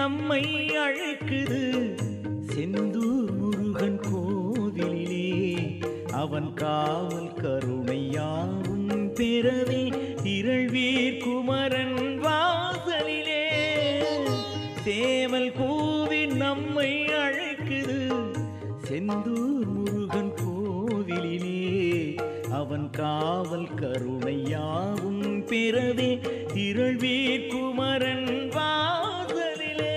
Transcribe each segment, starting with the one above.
நம்மை அழைக்குது செந்தூர் முருகன் கோவிலிலே. அவன் காவல் கருணையாவும் பெறவே திரள்வீர் குமரன் வாசலிலே. சேவல் கூவி நம்மை அழைக்குது செந்தூர் முருகன் கோவிலிலே. அவன் காவல் கருணையாவும் பெறவே திரள்வீர் குமரன் வாசலிலே.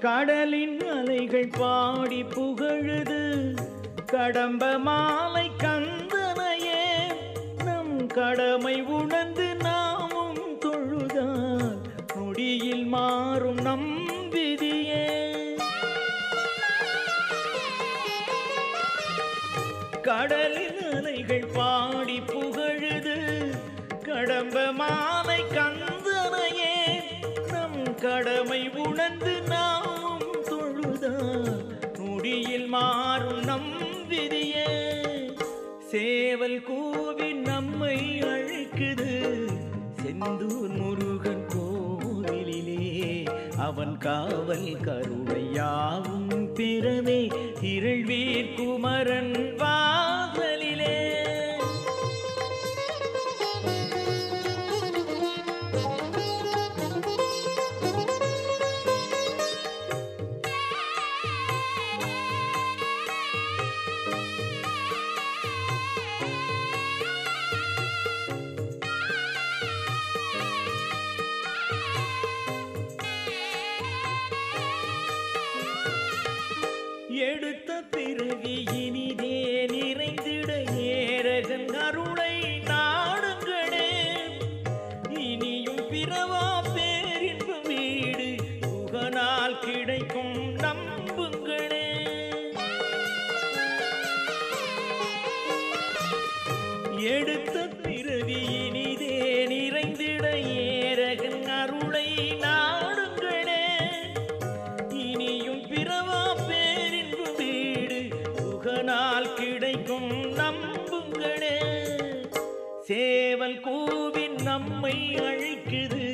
கடலின் அலைகள் பாடி புகழுது கடம்ப மாலை கந்தனையே. நம் கடமை உணர்ந்து நாமும் தொழுதால் நொடியில் மாறும் நம் விதியே. கடலின் அலைகள் பாடி புகழுது கடம்ப மாலை கந்தனையே. நம் கடமை உணர்ந்து நாமும் தொழுதால் நொடியில் மாறும் நம் விதியே. சேவல் கூவி நம்மை அழைக்குது செந்தூர் முருகன் கோவிலிலே. அவன் காவல் கருணையாவும் பெறவே திரள்வீர் குமரன் வாசலிலே. எடுத்த பிறவி இனிதே நிறைந்திட ஏரகன் அருளை நாடுங்களே. இனியும் பிறவா பேரின்பு வீடு புகனால் கிடைக்கும் நம்புங்களே. எடுத்த பிறவி இனிதே நிறைந்திட ஏரகன் அருளை நாடுங்களே. இனியும் பிறவா புகனால் கிடைக்கும் நம்புங்களே. சேவல் கூவி நம்மை அழைக்குது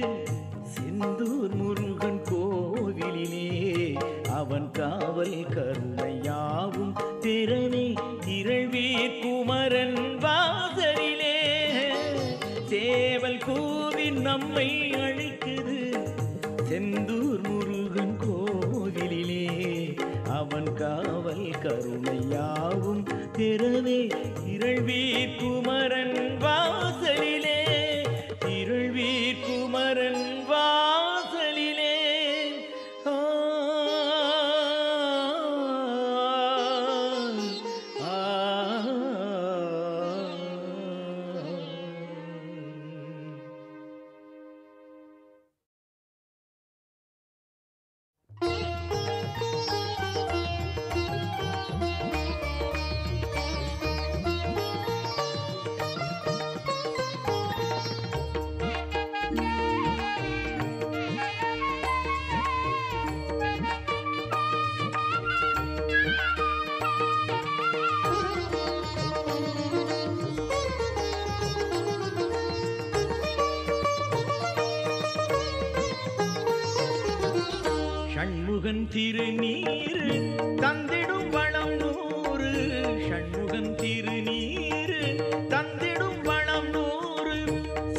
செந்தூர் முருகன் கோவிலிலே. அவன் காவல் கருணையாவும் திறனே திரள்வீர் குமரன் வாசலிலே. சேவல் கூவி நம்மை அழைக்குது செந்தூர் முருகன் கோவிலிலே. அவன் காவல் கருணையாவும் திறவே திரள்வீர் குமரன் வாசலிலே. திரள்வீர் குமரன் வாசலிலே. ஷண்முகன் திருநீர் தந்திடும் வளம் நூறு. ஷண்முகன் திருநீர் தந்திடும் வளம் நூறு.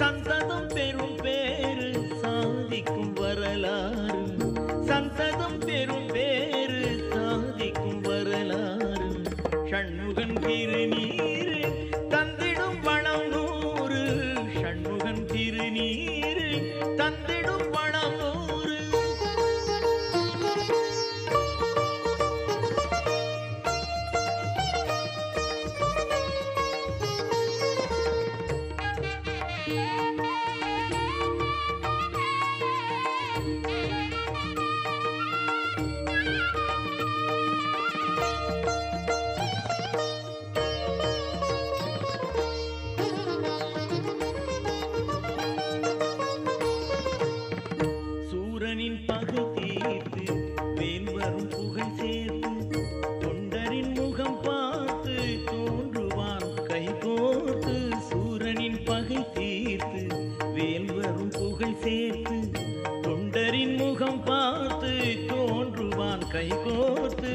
சந்ததம் பெரும் பேரு சாதிக்கும் வரலாறு. சந்ததம் பெரும் பேரு சாதிக்கும் வரலாறு. ஷண்முகன் திருநீர் தந்திடும் வளம் நூறு. ஷண்முகன் திருநீர் தந்திடும் வளம் நூறு. பகை தீர்த்து வேல் வரும் புகழ் சேர்த்து தொண்டரின் முகம் பார்த்து தோன்றுவான் கைகோர்த்து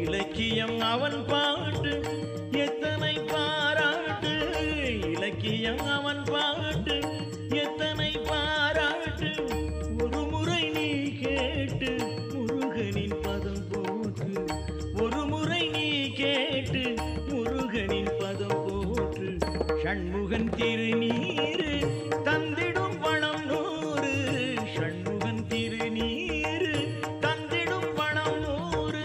இலக்கியம் அவன் பாட்டு எத்தனை பாராட்டு இலக்கியம் அவன் பாட்டு எத்தனை பாராட்டு ஒரு முறை நீ கேட்டு முருகனின் பதம் போற்று ஒரு முறை நீ கேட்டு முருகனின் பதம் போற்று ஷண்முகன் திருநீரு தந்திடும் வளம் நூறு ஷண்முகன் திருநீரு தந்திடும் வளம் நூறு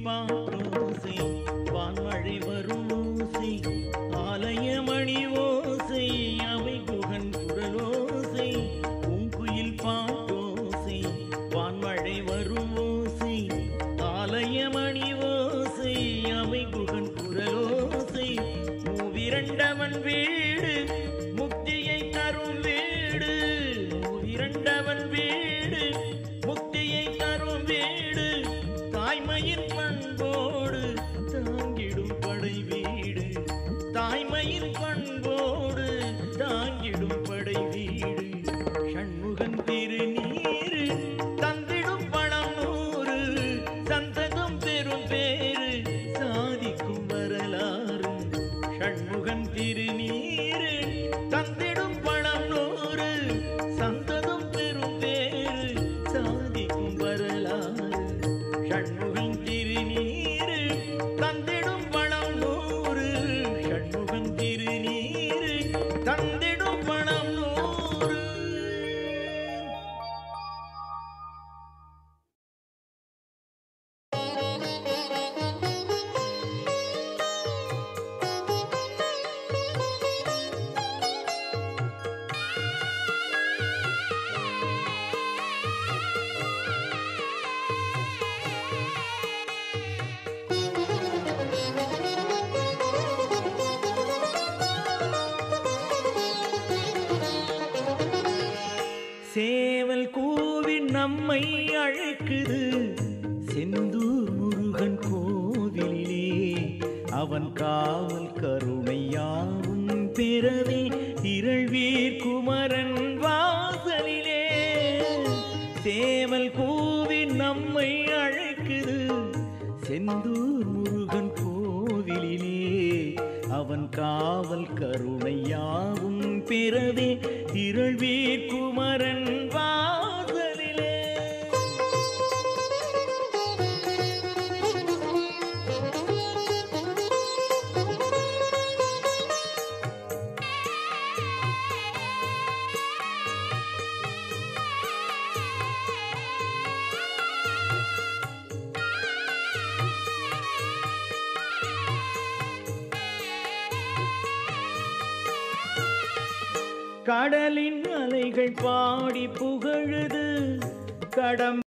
பாட்டோசை வான்மழை வரும் ஓசை ஆலயமணி ஓசை அவை குகன் குரலோசை பூங்குயில் பாட்டோசை வான்மழை வரும் ஓசை ஆலயமணி ஓசை அவை குகன் குரலோசை மூவிரண்டவன் வீடு முக்தியை தரும் வீடு மூவிரண்டவன் வீடு முக்தியை தரும் வீடு தாய்மையின் பண்போடு தாங்கிடும் படை வீடு தாய்மையின் பண்போடு தாங்கிடும் படை வீடு ஷண்முகன் திருநீரு தந்திடும் வளம் நூறு சந்ததம் பெரும் பேரு சாதிக்கும் வரலாறு ஷண்முகன் திருநீரு தந்திடும் வளம் நூறு சந்ததம் பெரும் பேரு சாதிக்கும் வரலாறு ஷண்முகன் திருநீரு தந்திடும் வளம் நூறு ஷண்முகன் திருநீரு தந்திடும் வளம் நூறு சேவல் கூவி நம்மை அழைக்குது செந்தூர் முருகன் கோவிலிலே அவன் காவல் கருணையாவும் பெறவே திரள்வீர் குமரன் வாசலிலே சேவல் கூவி நம்மை அழைக்குது செந்தூர் முருகன் கோவிலிலே அவன் காவல் கருணையாவும் பெறவே திரள்வீர் குமரன் வாசலிலே கடலின் அலைகள் பாடி புகழுது கடம்